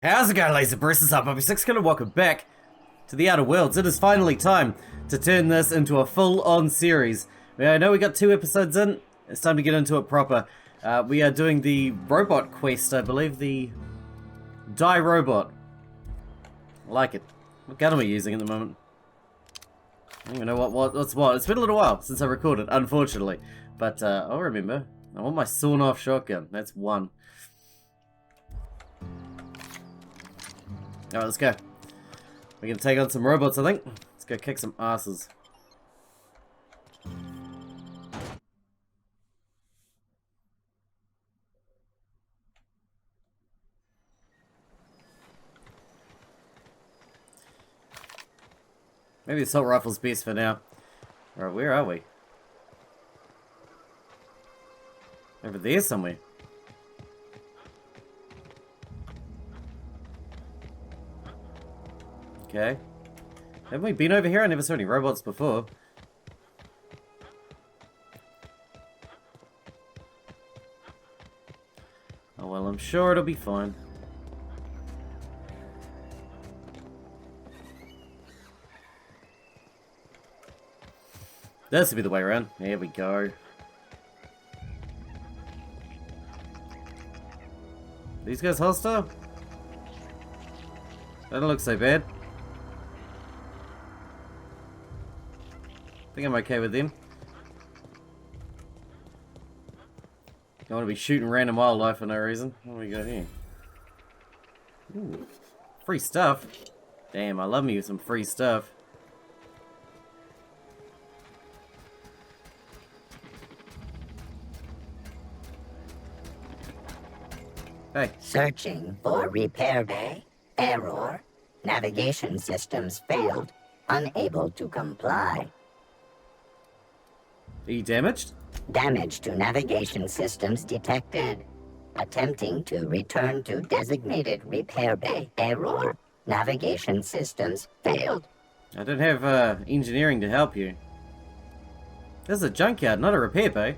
How's it going, laser bursters? Up, Bobby Sixkilla. Welcome back to the Outer Worlds. It is finally time to turn this into a full-on series. I know we got 2 episodes in. It's time to get into it proper. We are doing the robot quest, I believe, the Die Robot. I like it. What gun am I using at the moment? I don't even know what's what. It's been a little while since I recorded, unfortunately. But I'll remember. I want my sawn-off shotgun. That's 1. Alright, let's go. We're gonna take on some robots, I think. Let's go kick some asses. Maybe the assault rifle's best for now. Alright, where are we? Over there somewhere. Okay. Haven't we been over here? I never saw any robots before. Oh well, I'm sure it'll be fine. This will be the way around. There we go. These guys hostile? That don't look so bad. I think I'm okay with them. Don't want to be shooting random wildlife for no reason. What do we got here? Ooh, free stuff. Damn, I love me with some free stuff. Hey. Searching for repair bay. Error. Navigation systems failed. Unable to comply. Are you damaged? Damage to navigation systems detected. Attempting to return to designated repair bay. Error. Navigation systems failed. I don't have engineering to help you. This is a junkyard, not a repair bay.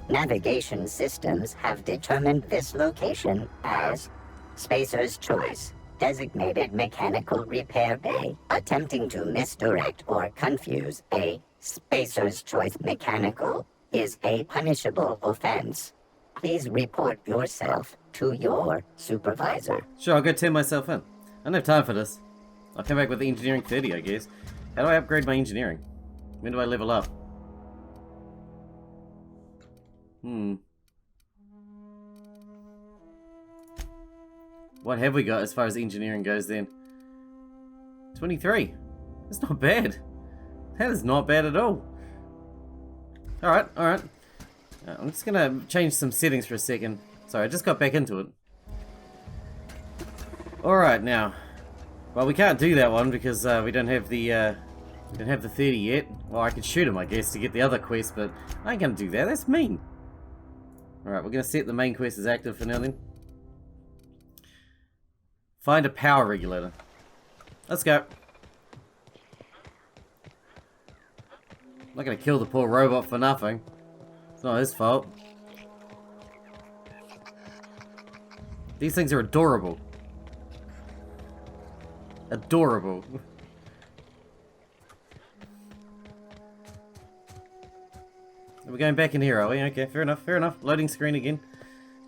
Navigation systems have determined this location as Spacer's Choice. Designated mechanical repair bay. Attempting to misdirect or confuse a Spacer's Choice mechanical is a punishable offense. Please report yourself to your supervisor. Sure, I'll go turn myself in. I don't have time for this. I'll come back with the engineering 30, I guess. How do I upgrade my engineering? When do I level up? What have we got as far as engineering goes then? 23. That's not bad. That is not bad at all. Alright, alright. I'm just gonna change some settings for a second. Sorry, I just got back into it. Alright, now. Well, we can't do that one because we don't have the 30 yet. Well, I could shoot him, I guess, to get the other quest, but I ain't gonna do that. That's mean. Alright, we're gonna set the main quest as active for now then. Find a power regulator. Let's go. I'm not gonna kill the poor robot for nothing. It's not his fault. These things are adorable. Adorable. We're going back in here, are we? Okay, fair enough, fair enough. Loading screen again.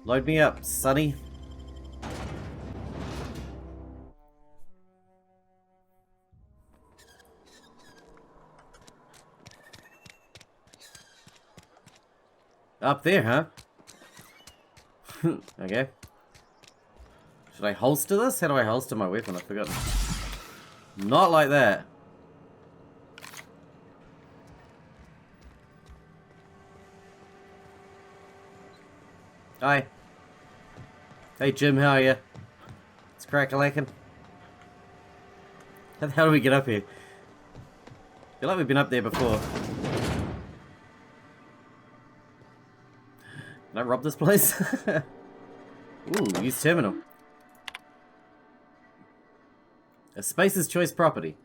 Load me up, sonny. Up there, huh? Okay. Should I holster this? How do I holster my weapon? I've forgotten. Not like that. Hi. Hey Jim, how are you? It's crack-a-lackin'. How the hell do we get up here? I feel like we've been up there before. Can I rob this place? Ooh, use terminal. A Spacer's Choice property.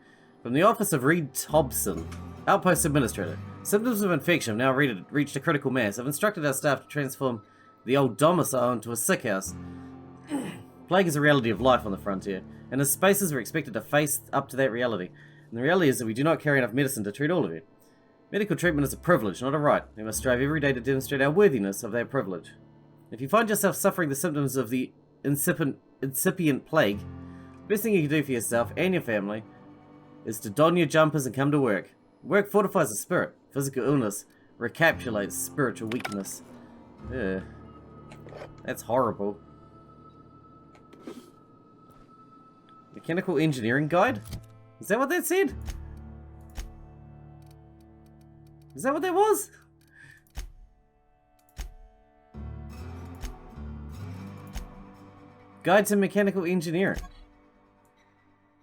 From the office of Reed Hobson, Outpost Administrator. Symptoms of infection have now reached a critical mass. I've instructed our staff to transform the old domicile into a sick house. Plague is a reality of life on the frontier, and as spacers we're expected to face up to that reality. And the reality is that we do not carry enough medicine to treat all of you. Medical treatment is a privilege, not a right. We must strive every day to demonstrate our worthiness of that privilege. If you find yourself suffering the symptoms of the incipient plague, the best thing you can do for yourself and your family is to don your jumpers and come to work. Work fortifies the spirit. Physical illness recapitulates spiritual weakness. Ugh. That's horrible. Mechanical engineering guide? Is that what that said? Is that what that was? Guide to Mechanical Engineering.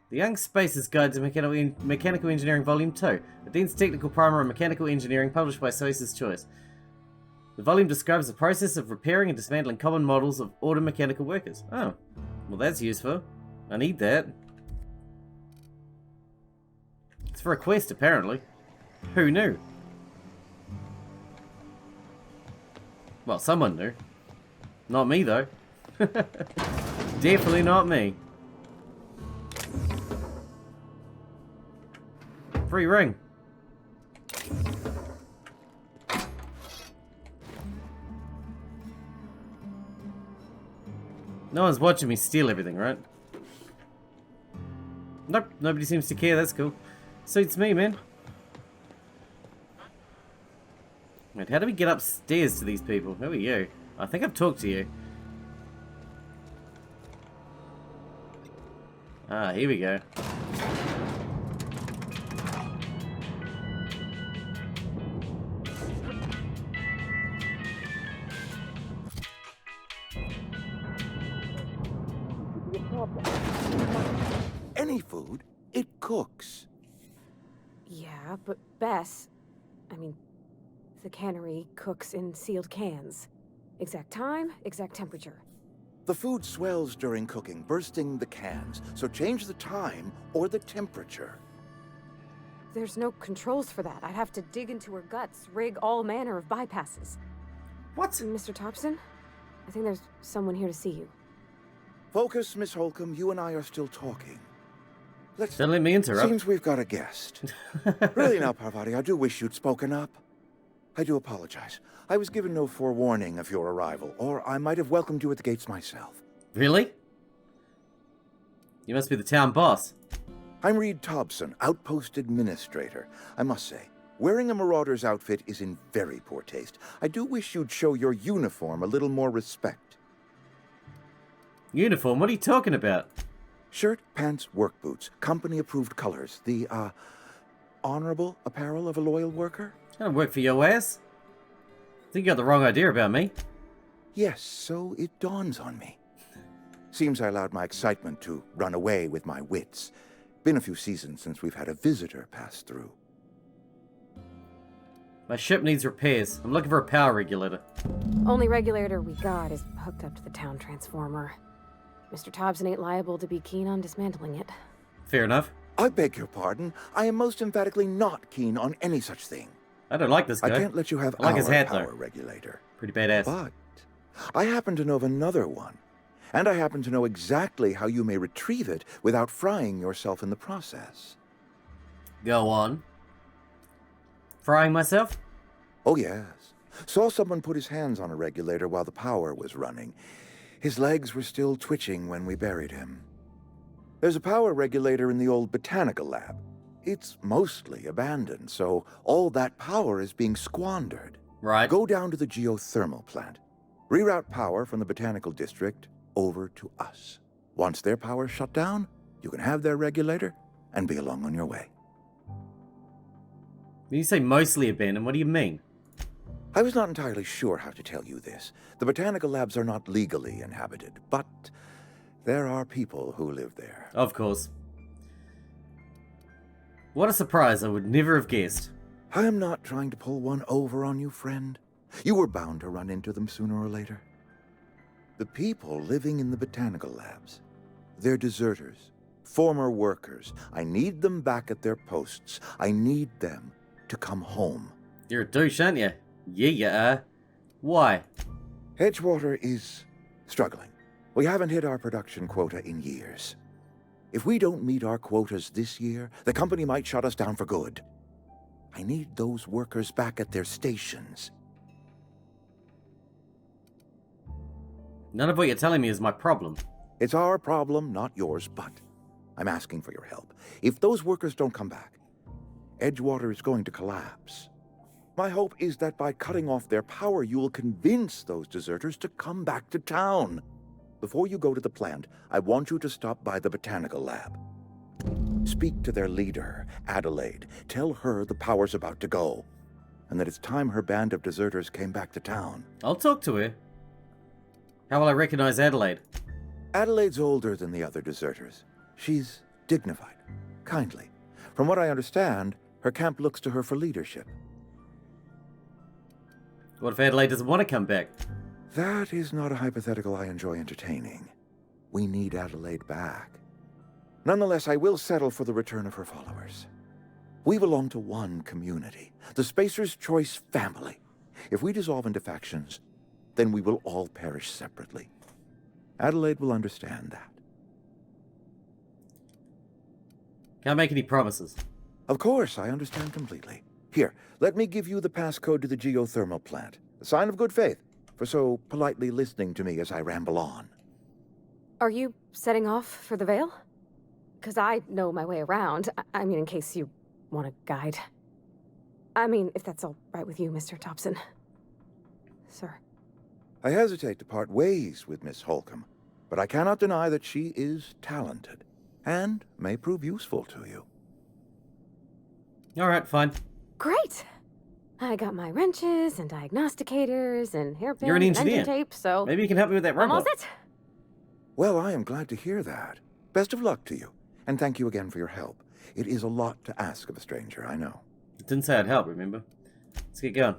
The Young Spacer's Guide to Mechanical Engineering Volume 2. A dense technical primer on mechanical engineering published by Spacer's Choice. The volume describes the process of repairing and dismantling common models of auto mechanical workers. Oh, well that's useful. I need that. It's for a quest, apparently. Who knew? Well, someone knew. Not me, though. Definitely not me. Free ring. No one's watching me steal everything, right? Nope, nobody seems to care, that's cool. Suits me, man. Wait, how do we get upstairs to these people? Who are you? I think I've talked to you. Ah, here we go. Any food, it cooks. Yeah, but Bess, the cannery cooks in sealed cans. Exact time, exact temperature. The food swells during cooking, bursting the cans, so change the time or the temperature. There's no controls for that. I'd have to dig into her guts, rig all manner of bypasses. What? Mr. Thompson? I think there's someone here to see you. Focus, Miss Holcomb. You and I are still talking. Don't let me interrupt. Seems we've got a guest. Really now, Parvati, I do wish you'd spoken up. I do apologize. I was given no forewarning of your arrival, or I might have welcomed you at the gates myself. Really? You must be the town boss. I'm Reed Thompson, Outpost Administrator. I must say, wearing a marauder's outfit is in very poor taste. I do wish you'd show your uniform a little more respect. Uniform? What are you talking about? Shirt, pants, work boots, company-approved colors. The, honorable apparel of a loyal worker? I don't work for your ass. I think you got the wrong idea about me. Yes, so it dawns on me. Seems I allowed my excitement to run away with my wits. Been a few seasons since we've had a visitor pass through. My ship needs repairs. I'm looking for a power regulator. Only regulator we got is hooked up to the town transformer. Mr. Thompson ain't liable to be keen on dismantling it. Fair enough. I beg your pardon. I am most emphatically not keen on any such thing. I don't like this guy. I can't let you have I like our his hat, power though. regulator. Pretty badass. But I happen to know of another one. And I happen to know exactly how you may retrieve it without frying yourself in the process. Go on. Frying myself? Oh, yes. Saw someone put his hands on a regulator while the power was running. His legs were still twitching when we buried him. There's a power regulator in the old botanical lab. It's mostly abandoned, so all that power is being squandered. Right. Go down to the geothermal plant. Reroute power from the botanical district over to us. Once their power's shut down, you can have their regulator and be along on your way. When you say mostly abandoned, what do you mean? I was not entirely sure how to tell you this. The botanical labs are not legally inhabited, but there are people who live there. Of course. What a surprise, I would never have guessed. I am not trying to pull one over on you, friend. You were bound to run into them sooner or later. The people living in the botanical labs, they're deserters, former workers. I need them back at their posts. I need them to come home. You're a douche, aren't you? Yeah, you are. Why? Edgewater is struggling. We haven't hit our production quota in years. If we don't meet our quotas this year, the company might shut us down for good. I need those workers back at their stations. None of what you're telling me is my problem. It's our problem, not yours, but I'm asking for your help. If those workers don't come back, Edgewater is going to collapse. My hope is that by cutting off their power, you will convince those deserters to come back to town. Before you go to the plant, I want you to stop by the botanical lab. Speak to their leader, Adelaide. Tell her the power's about to go, and that it's time her band of deserters came back to town. I'll talk to her. How will I recognize Adelaide? Adelaide's older than the other deserters. She's dignified, kindly. From what I understand, her camp looks to her for leadership. What if Adelaide doesn't want to come back? That is not a hypothetical I enjoy entertaining. We need Adelaide back. Nonetheless, I will settle for the return of her followers. We belong to one community, the Spacer's Choice family. If we dissolve into factions, then we will all perish separately. Adelaide will understand that. Can't make any promises. Of course, I understand completely. Here, let me give you the passcode to the geothermal plant. A sign of good faith, for so politely listening to me as I ramble on. Are you setting off for the Vale? Because I know my way around. I mean, in case you want a guide. I mean, if that's all right with you, Mr. Thompson. Sir. I hesitate to part ways with Miss Holcomb, but I cannot deny that she is talented, and may prove useful to you. Alright, fine. Great! I got my wrenches and diagnosticators and hairpins You're an and engineer. engine tape, so... Maybe you can help me with that I'm all robot. set. Well, I am glad to hear that. Best of luck to you, and thank you again for your help. It is a lot to ask of a stranger, I know. Didn't say I'd help, remember? Let's get going.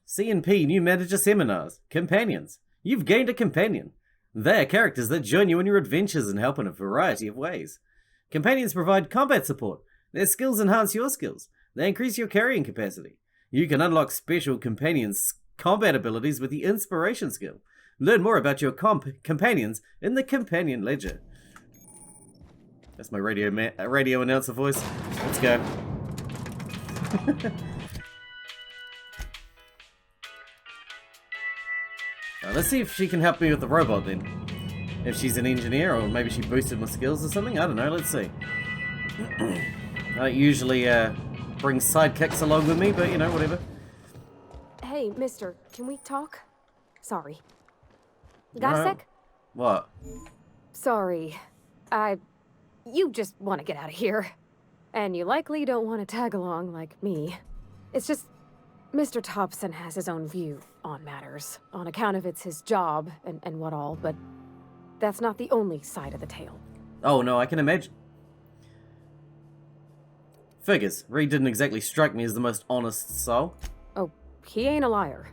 C&P New Manager Seminars. Companions. You've gained a companion. They are characters that join you in your adventures and help in a variety of ways. Companions provide combat support. Their skills enhance your skills. They increase your carrying capacity. You can unlock special companions' combat abilities with the Inspiration skill. Learn more about your companions in the Companion Ledger. That's my radio announcer voice. Let's go. Now, let's see if she can help me with the robot then. If she's an engineer, or maybe she boosted my skills or something. I don't know. Let's see. I don't usually bring sidekicks along with me, but you know, whatever. Hey, mister, can we talk? Sorry. You got a No. sec? What? Sorry. You just want to get out of here. And you likely don't want to tag along like me. It's just, Mr. Thompson has his own view on matters, on account of it's his job and what all, but that's not the only side of the tale. Oh no, I can imagine. Figures. Reed didn't exactly strike me as the most honest soul. Oh, he ain't a liar.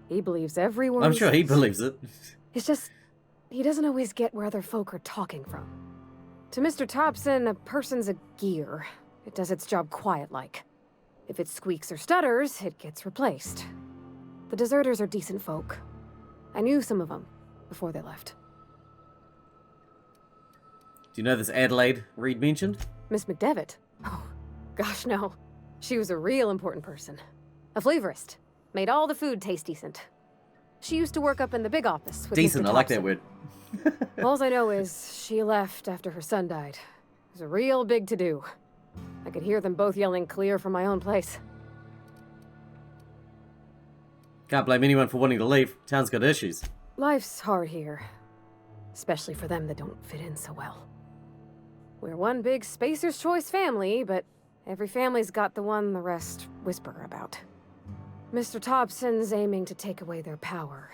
He believes every word I'm he sure he says. believes it. It's just, he doesn't always get where other folk are talking from. To Mr. Thompson, a person's a gear. It does its job quiet-like. If it squeaks or stutters, it gets replaced. The deserters are decent folk. I knew some of them before they left. Do you know this Adelaide Reed mentioned? Miss McDevitt? Oh, gosh, no. She was a real important person. A flavorist. Made all the food taste decent. She used to work up in the big office with Decent, Mr. I like that Thompson. word. All I know is she left after her son died. It was a real big to-do. I could hear them both yelling clear from my own place. Can't blame anyone for wanting to leave. Town's got issues. Life's hard here. Especially for them that don't fit in so well. We're one big Spacer's Choice family, but every family's got the one the rest whisper about. Mr. Thompson's aiming to take away their power.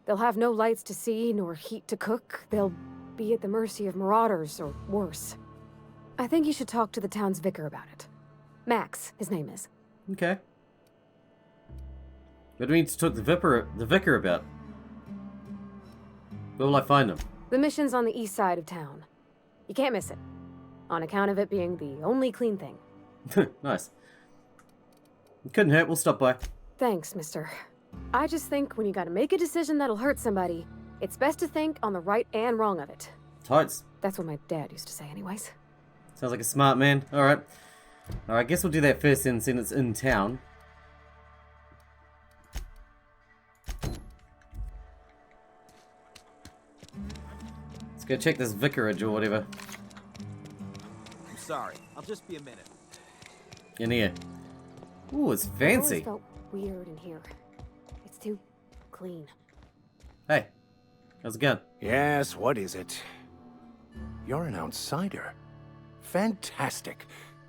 They'll have no lights to see, nor heat to cook. They'll be at the mercy of marauders, or worse. I think you should talk to the town's vicar about it. Max, his name is. Okay. What do we need to talk to the vicar about? Where will I find him? The mission's on the east side of town. You can't miss it. On account of it being the only clean thing. Nice. It couldn't hurt, we'll stop by. Thanks, mister. I just think when you gotta make a decision that'll hurt somebody, it's best to think on the right and wrong of it. Totes. That's what my dad used to say anyways. Sounds like a smart man. Alright. Alright, guess we'll do that first then, since it's in town. Let's go check this vicarage or whatever. I'm sorry. I'll just be a minute. In here. Ooh, it's It always fancy. felt weird in here. It's too clean. Hey, how's it going? Yes, what is it? You're an outsider. Fantastic.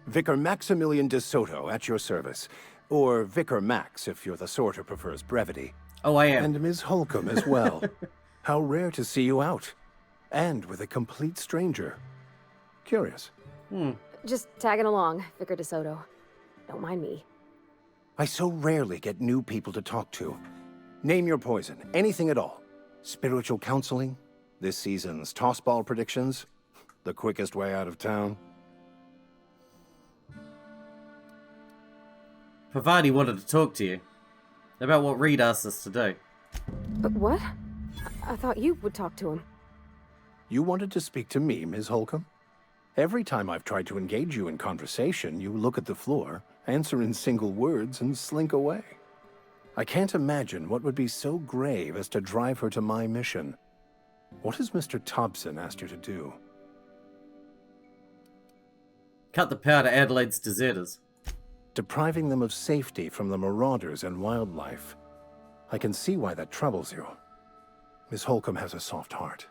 Vicar Maximilian de Soto at your service. Or Vicar Max if you're the sort who prefers brevity. Oh, I am. And Ms. Holcomb as well. How rare to see you out. And with a complete stranger. Curious. Just tagging along, Vicar DeSoto. Don't mind me. I so rarely get new people to talk to. Name your poison, anything at all. Spiritual counseling, this season's tossball predictions, the quickest way out of town. Pavadi wanted to talk to you about what Reed asked us to do. But what? I thought you would talk to him. You wanted to speak to me, Ms. Holcomb? Every time I've tried to engage you in conversation, you look at the floor, answer in single words, and slink away. I can't imagine what would be so grave as to drive her to my mission. What has Mr. Thompson asked you to do? Cut the power to Adelaide's deserters. Depriving them of safety from the marauders and wildlife. I can see why that troubles you. Miss Holcomb has a soft heart.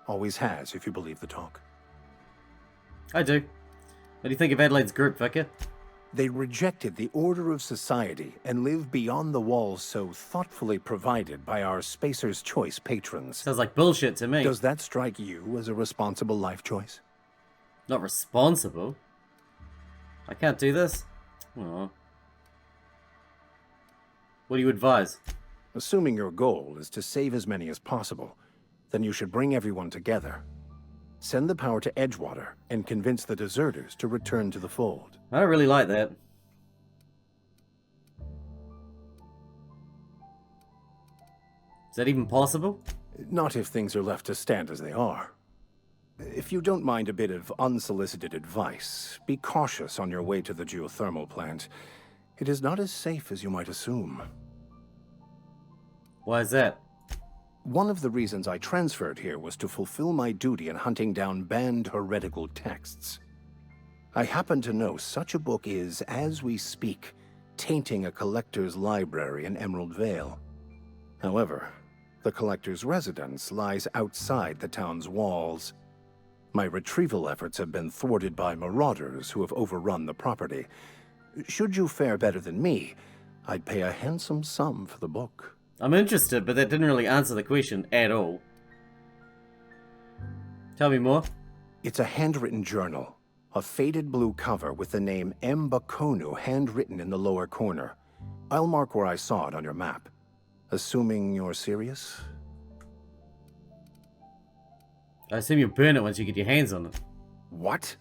Always has, if you believe the talk. I do. What do you think of Adelaide's group, Vicar? They rejected the order of society and live beyond the walls so thoughtfully provided by our Spacer's Choice patrons. Sounds like bullshit to me. Does that strike you as a responsible life choice? Not responsible. I can't do this? Aw. What do you advise? Assuming your goal is to save as many as possible, then you should bring everyone together. Send the power to Edgewater and convince the deserters to return to the fold. I don't really like that. Is that even possible? Not if things are left to stand as they are. If you don't mind a bit of unsolicited advice, be cautious on your way to the geothermal plant. It is not as safe as you might assume. Why is that? One of the reasons I transferred here was to fulfill my duty in hunting down banned heretical texts. I happen to know such a book is, as we speak, tainting a collector's library in Emerald Vale. However, the collector's residence lies outside the town's walls. My retrieval efforts have been thwarted by marauders who have overrun the property. Should you fare better than me, I'd pay a handsome sum for the book. I'm interested, but that didn't really answer the question at all. Tell me more. It's a handwritten journal. A faded blue cover with the name M. Bakonu handwritten in the lower corner. I'll mark where I saw it on your map. Assuming you're serious? I assume you'll burn it once you get your hands on it. What?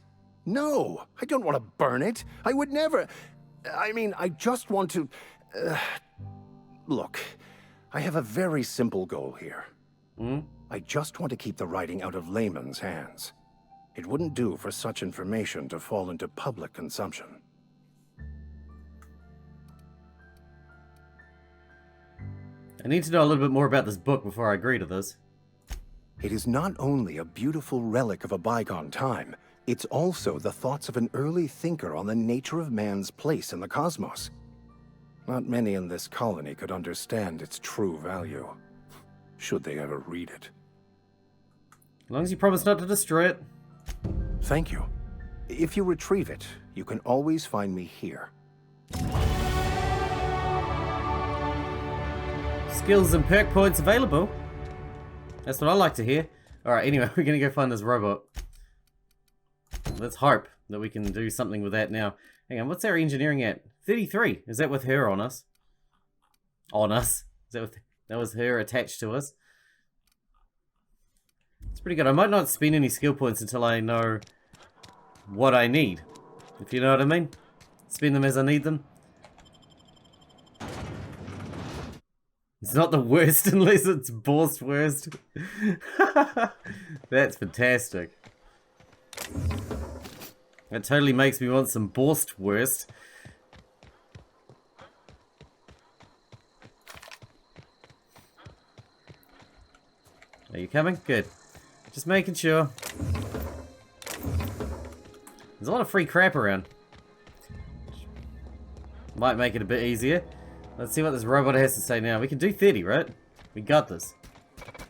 No, I don't want to burn it. I would never. I mean, I just want to. Look, I have a very simple goal here. I just want to keep the writing out of layman's hands. It wouldn't do for such information to fall into public consumption. I need to know a little bit more about this book before I agree to this. It is not only a beautiful relic of a bygone time, it's also the thoughts of an early thinker on the nature of man's place in the cosmos. Not many in this colony could understand its true value, should they ever read it. As long as you promise not to destroy it. Thank you. If you retrieve it, you can always find me here. Skills and perk points available. That's what I like to hear. Alright, anyway, we're gonna go find this robot. Let's hope that we can do something with that now. Hang on, what's our engineering at? 33. Is that with her on us? On us? Is that with... That was her attached to us? It's pretty good. I might not spend any skill points until I know what I need. If you know what I mean. Spend them as I need them. It's not the worst unless it's Borst worst. That's fantastic. That totally makes me want some Borst worst. Are you coming? Good. Just making sure. There's a lot of free crap around. Might make it a bit easier. Let's see what this robot has to say now. We can do 30, right? We got this.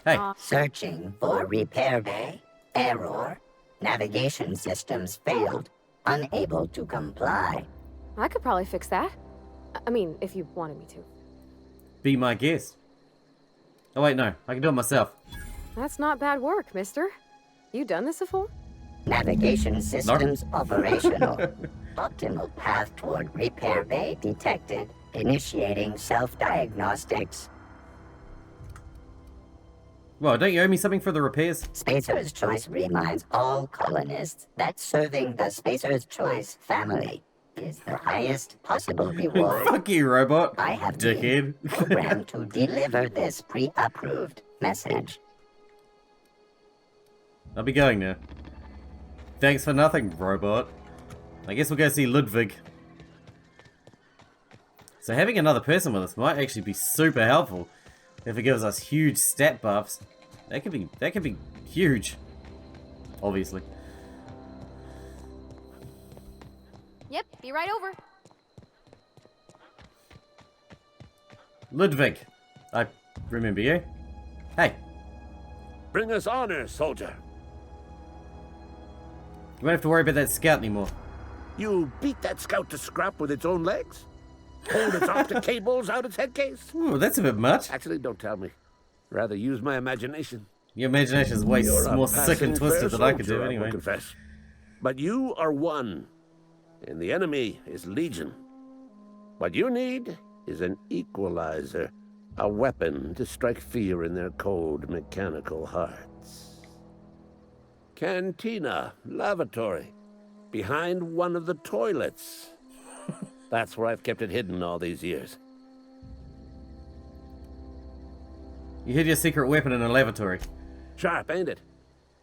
Hey. Searching for repair bay. Error. Navigation systems failed. Unable to comply. I could probably fix that. I mean, if you wanted me to. Be my guest. Oh wait, no. I can do it myself. That's not bad work, mister. You done this before? Navigation systems operational. Optimal path toward repair bay detected. Initiating self-diagnostics. Well, don't you owe me something for the repairs? Spacer's Choice reminds all colonists that serving the Spacer's Choice family is the highest possible reward. Fuck you, robot. I have dickhead. been programmed to deliver this pre-approved message. I'll be going now. Thanks for nothing, robot. I guess we'll go see Ludwig. So having another person with us might actually be super helpful if it gives us huge stat buffs. That could be huge. Obviously. Yep, be right over. Ludwig. I remember you. Hey. Bring us honor, soldier. You won't have to worry about that scout anymore. You beat that scout to scrap with its own legs? Pulled its optic cables out its head case? Ooh, that's a bit much. Actually, don't tell me. Rather use my imagination. Your imagination is way You're a more sick and passing twisted fair than I could do soldier, I will anyway. confess. But you are one, and the enemy is legion. What you need is an equalizer, a weapon to strike fear in their cold mechanical hearts. Cantina, lavatory, behind one of the toilets. That's where I've kept it hidden all these years. You hid your secret weapon in a lavatory. Sharp, ain't it?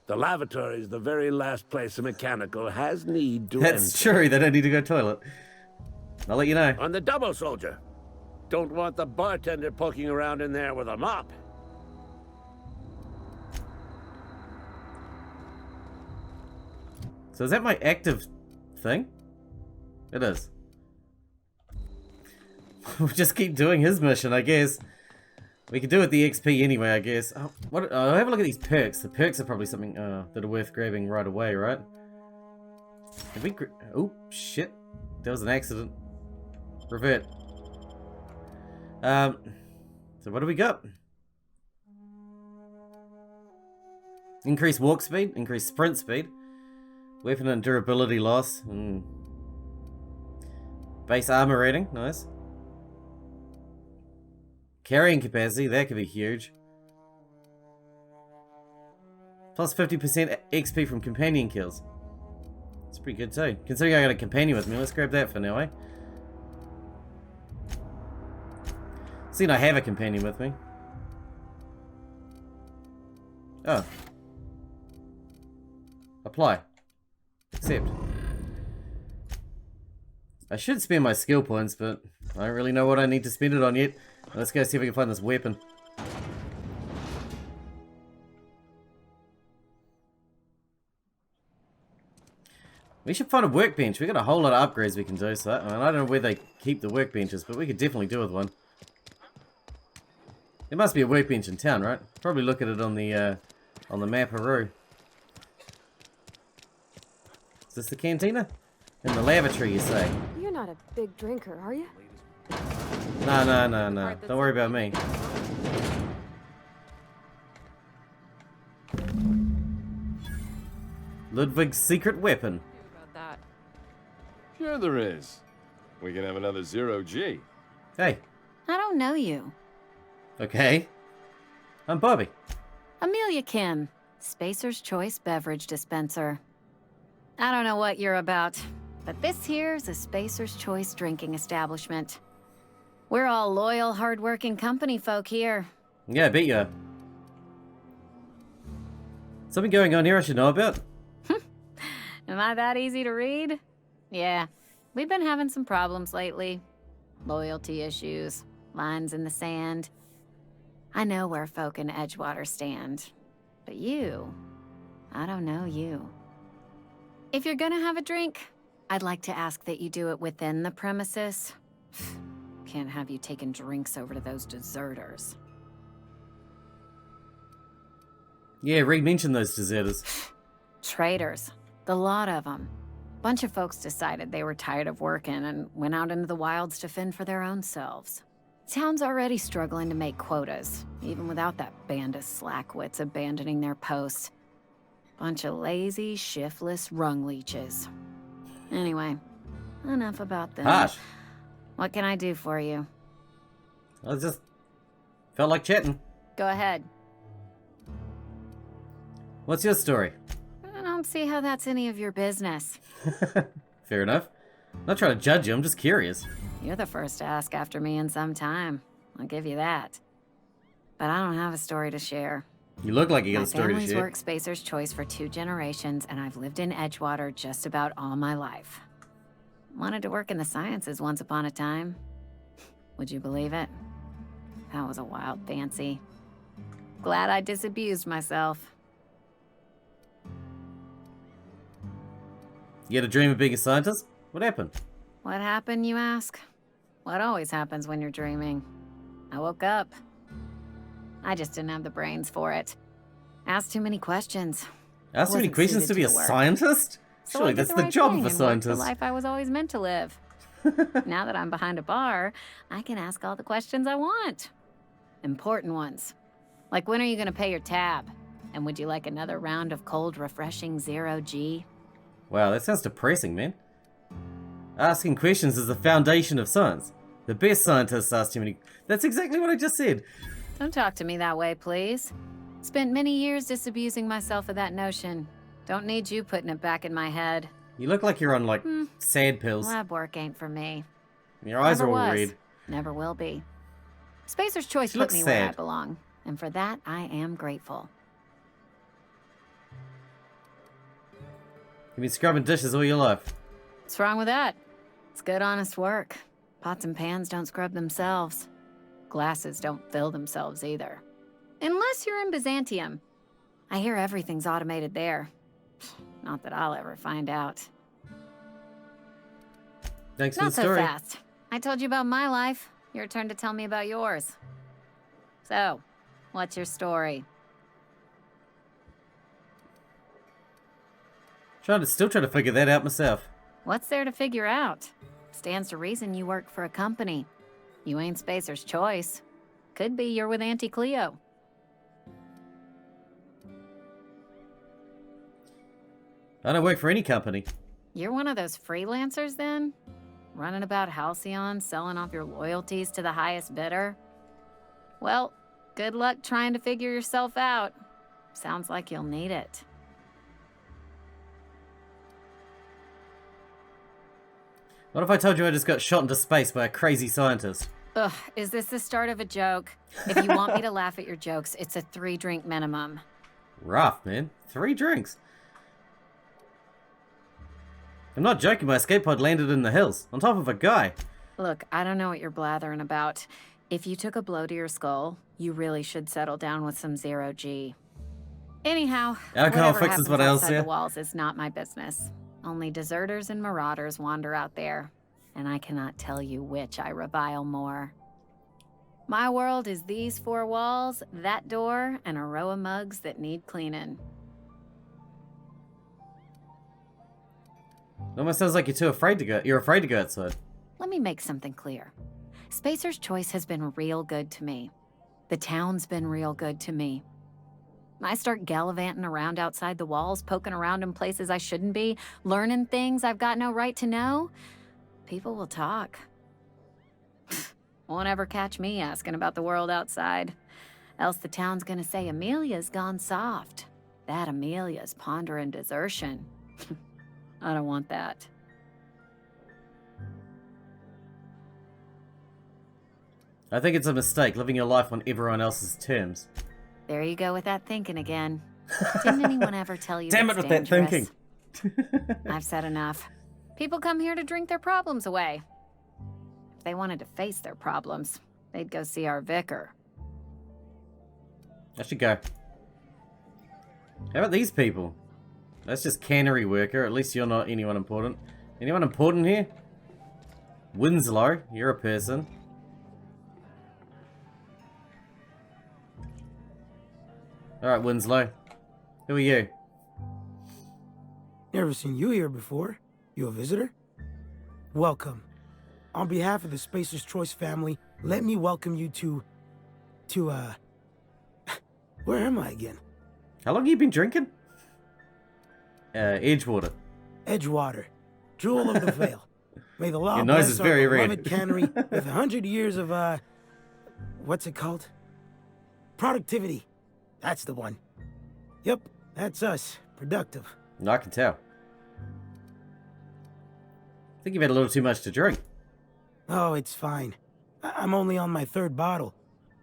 The lavatory is the very last place a mechanical has need to That's enter. true, they don't need to go toilet. I'll let you know. On the double, soldier. Don't want the bartender poking around in there with a mop. So is that my active thing? It is. We'll just keep doing his mission, I guess. We could do it the XP anyway, I guess. Oh, have a look at these perks. The perks are probably something that are worth grabbing right away, right? Have we oh, shit. That was an accident. Revert. So what do we got? Increase walk speed, increase sprint speed, weapon and durability loss, base armor rating, nice. Carrying capacity, that could be huge. Plus 50% XP from companion kills. That's pretty good too. Considering I got a companion with me, let's grab that for now, eh? Seeing I have a companion with me. Oh. Apply. Accept. I should spend my skill points, but I don't really know what I need to spend it on yet. Let's go see if we can find this weapon. We should find a workbench. We got a whole lot of upgrades we can do, so I don't know where they keep the workbenches, but we could definitely do with one. There must be a workbench in town, right? Probably look at it on the map-aroo. Is this the cantina? In the lavatory, you say? You're not a big drinker, are you? No. Don't worry about me. Ludwig's secret weapon. About that. Sure there is. We can have another 0G. Hey. I don't know you. Okay. I'm Bobby. Amelia Kim, Spacer's Choice Beverage Dispenser. I don't know what you're about, but this here's a Spacer's Choice drinking establishment. We're all loyal, hard-working company folk here. Yeah, I bet you are. Something going on here I should know about? Am I that easy to read? Yeah, we've been having some problems lately. Loyalty issues, lines in the sand. I know where folk in Edgewater stand. But you, I don't know you. If you're gonna have a drink, I'd like to ask that you do it within the premises. Can't have you taking drinks over to those deserters. Yeah, Reed mentioned those deserters. Traitors. The lot of them. Bunch of folks decided they were tired of working and went out into the wilds to fend for their own selves. Town's already struggling to make quotas, even without that band of slackwits abandoning their posts. Bunch of lazy, shiftless rung leeches. Anyway, enough about them. Harsh. What can I do for you? I just felt like chatting. Go ahead. What's your story? I don't see how that's any of your business. Fair enough. I'm not trying to judge you, I'm just curious. You're the first to ask after me in some time. I'll give you that. But I don't have a story to share. You look like you got My a story to family's share. worked Spacer's Choice for 2 generations, and I've lived in Edgewater just about all my life. Wanted to work in the sciences once upon a time. Would you believe it? That was a wild fancy. Glad I disabused myself. You had a dream of being a scientist? What happened? What happened, you ask? What always happens when you're dreaming? I woke up. I just didn't have the brains for it. Asked too many questions. Asked too many Wasn't questions to suited be a the work. scientist? So Surely I did that's the the right job thing of a and lived the scientist. life I was always meant to live. Now that I'm behind a bar, I can ask all the questions I want. Important ones. Like, when are you gonna pay your tab? And would you like another round of cold, refreshing 0G? Wow, that sounds depressing, man. Asking questions is the foundation of science. The best scientists ask too many... That's exactly what I just said. Don't talk to me that way, please. Spent many years disabusing myself of that notion. Don't need you putting it back in my head. You look like you're on, like, sad pills. Lab work ain't for me. Your eyes Never are all was. red. Never will be. Spacer's Choice She put looks me where I sad. belong, and for that I am grateful. You've been scrubbing dishes all your life. What's wrong with that? It's good, honest work. Pots and pans don't scrub themselves. Glasses don't fill themselves either. Unless you're in Byzantium. I hear everything's automated there. Not that I'll ever find out. Thanks for Not the so story. fast. I told you about my life. Your turn to tell me about yours. So, what's your story? Still trying to figure that out myself. What's there to figure out? Stands to reason you work for a company. You ain't Spacer's Choice. Could be you're with Auntie Cleo. I don't work for any company. You're one of those freelancers then? Running about Halcyon, selling off your loyalties to the highest bidder? Well, good luck trying to figure yourself out. Sounds like you'll need it. What if I told you I just got shot into space by a crazy scientist? Ugh, is this the start of a joke? If you want me to laugh at your jokes, it's a 3-drink minimum. Rough, man. 3 drinks. I'm not joking, my escape pod landed in the hills, on top of a guy. Look, I don't know what you're blathering about. If you took a blow to your skull, you really should settle down with some 0G. Anyhow, Alcohol whatever fixes happens what ails outside ya. the walls is not my business. Only deserters and marauders wander out there, and I cannot tell you which I revile more. My world is these 4 walls, that door, and a row of mugs that need cleaning. It almost sounds like you're afraid to go outside. Let me make something clear. Spacer's Choice has been real good to me. The town's been real good to me. I start gallivanting around outside the walls, poking around in places I shouldn't be, learning things I've got no right to know. People will talk. Won't ever catch me asking about the world outside. Else the town's gonna say Amelia's gone soft. That Amelia's pondering desertion. I don't want that. I think it's a mistake living your life on everyone else's terms. There you go with that thinking again. Didn't anyone ever tell you Damn it that's with that dangerous? thinking. I've said enough. People come here to drink their problems away. If they wanted to face their problems, they'd go see our vicar. I should go. How about these people? That's just cannery worker. At least you're not anyone important. Anyone important here? Winslow, you're a person. Alright, Winslow. Who are you? Never seen you here before. You a visitor? Welcome. On behalf of the Spacer's Choice family, let me welcome you to, where am I again? How long have you been drinking? Edgewater. Edgewater, jewel of the Vale. May the law Your nose bless is our very beloved red. cannery with 100 years of, what's it called? Productivity. That's the one. Yep, that's us. Productive. No, I can tell. I think you've had a little too much to drink. Oh, it's fine. I'm only on my 3rd bottle.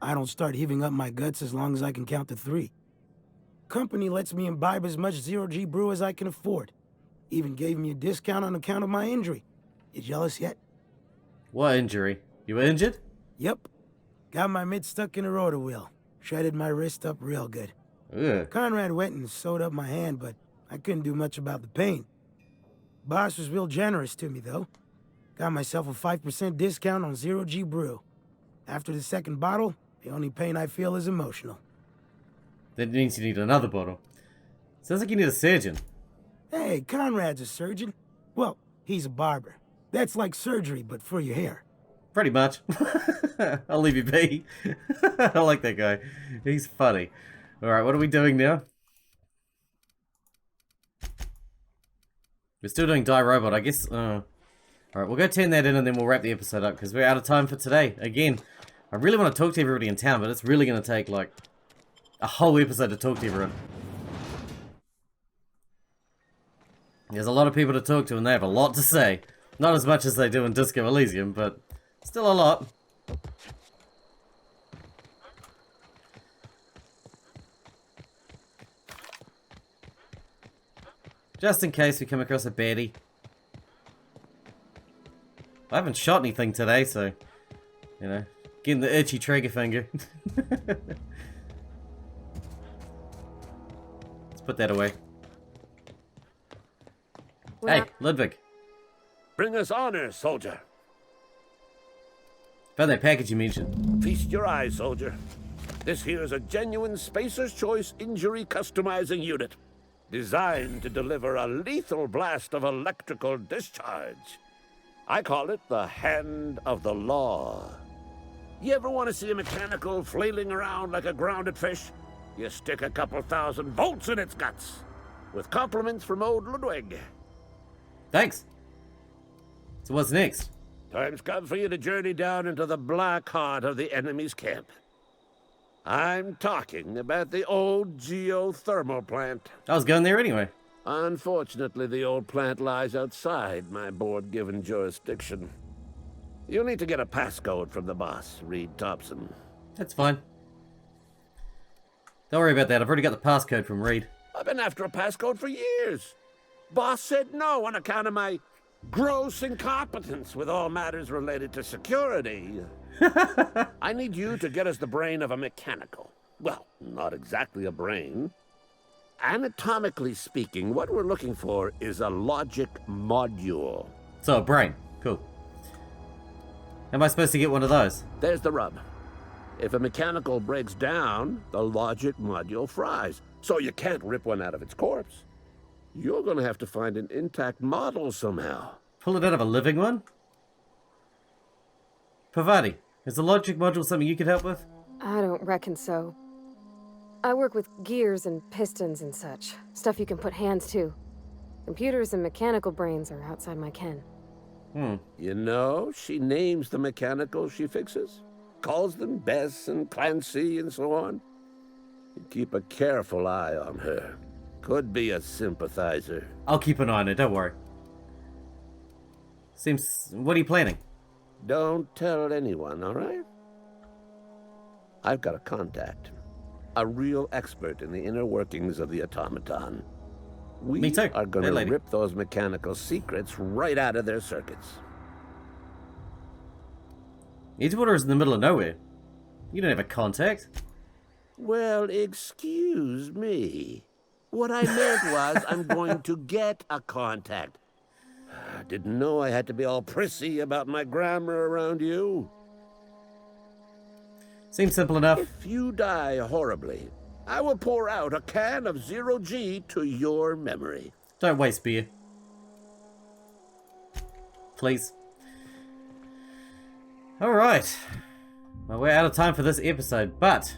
I don't start heaving up my guts as long as I can count to 3. Company lets me imbibe as much zero-G brew as I can afford. Even gave me a discount on account of my injury. You jealous yet? What injury? You were injured? Yep. Got my mid stuck in a rotor wheel. Shredded my wrist up real good. Ugh. Conrad went and sewed up my hand, but I couldn't do much about the pain. Boss was real generous to me, though. Got myself a 5% discount on zero-G brew. After the 2nd bottle, the only pain I feel is emotional. That means you need another bottle. Sounds like you need a surgeon. Hey, Conrad's a surgeon. Well, he's a barber. That's like surgery, but for your hair. Pretty much. I'll leave you be. I like that guy. He's funny. Alright, what are we doing now? We're still doing Die Robot, I guess. Alright, we'll go turn that in and then we'll wrap the episode up because we're out of time for today. Again, I really want to talk to everybody in town, but it's really going to take like a whole episode to talk to everyone. There's a lot of people to talk to and they have a lot to say. Not as much as they do in Disco Elysium, but still a lot. Just in case we come across a baddie. I haven't shot anything today, so, you know, getting the itchy trigger finger. Let's put that away. Hey, Ludwig. Bring us honor, soldier. Found that package you mentioned. Feast your eyes, soldier. This here is a genuine Spacer's Choice injury customizing unit, designed to deliver a lethal blast of electrical discharge. I call it the Hand of the Law. You ever want to see a mechanical flailing around like a grounded fish? You stick a couple thousand volts in its guts. With compliments from old Ludwig. Thanks. So what's next? Time's come for you to journey down into the black heart of the enemy's camp. I'm talking about the old geothermal plant. I was going there anyway. Unfortunately, the old plant lies outside my board-given jurisdiction. You'll need to get a passcode from the boss, Reed Thompson. That's fine. Don't worry about that. I've already got the passcode from Reed. I've been after a passcode for years. Boss said no on account of my gross incompetence with all matters related to security. I need you to get us the brain of a mechanical. Well, not exactly a brain. Anatomically speaking, what we're looking for is a logic module. So, a brain. Cool. Am I supposed to get one of those? There's the rub. If a mechanical breaks down, the logic module fries. So you can't rip one out of its corpse. You're going to have to find an intact model somehow. Pull it out of a living one? Pavati, is the logic module something you could help with? I don't reckon so. I work with gears and pistons and such. Stuff you can put hands to. Computers and mechanical brains are outside my ken. You know, she names the mechanicals she fixes. Calls them Bess and Clancy and so on. You keep a careful eye on her. Could be a sympathizer. I'll keep an eye on it, don't worry. Seems... What are you planning? Don't tell anyone, all right? I've got a contact. A real expert in the inner workings of the automaton. We Me too. are going Hey, to lady. rip those mechanical secrets right out of their circuits. Edgewater is in the middle of nowhere. You don't have a contact. Well, excuse me. What I meant was I'm going to get a contact. Didn't know I had to be all prissy about my grammar around you. Seems simple enough. If you die horribly, I will pour out a can of 0G to your memory. Don't waste beer. Please. Alright. Well, we're out of time for this episode, but...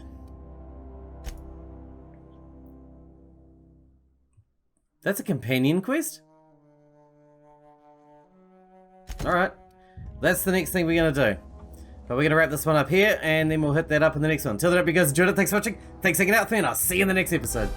That's a companion quest? Alright. That's the next thing we're going to do. But we're going to wrap this one up here, and then we'll hit that up in the next one. Till then, I hope you guys enjoyed it. Thanks for watching. Thanks for hanging out with me, and I'll see you in the next episode.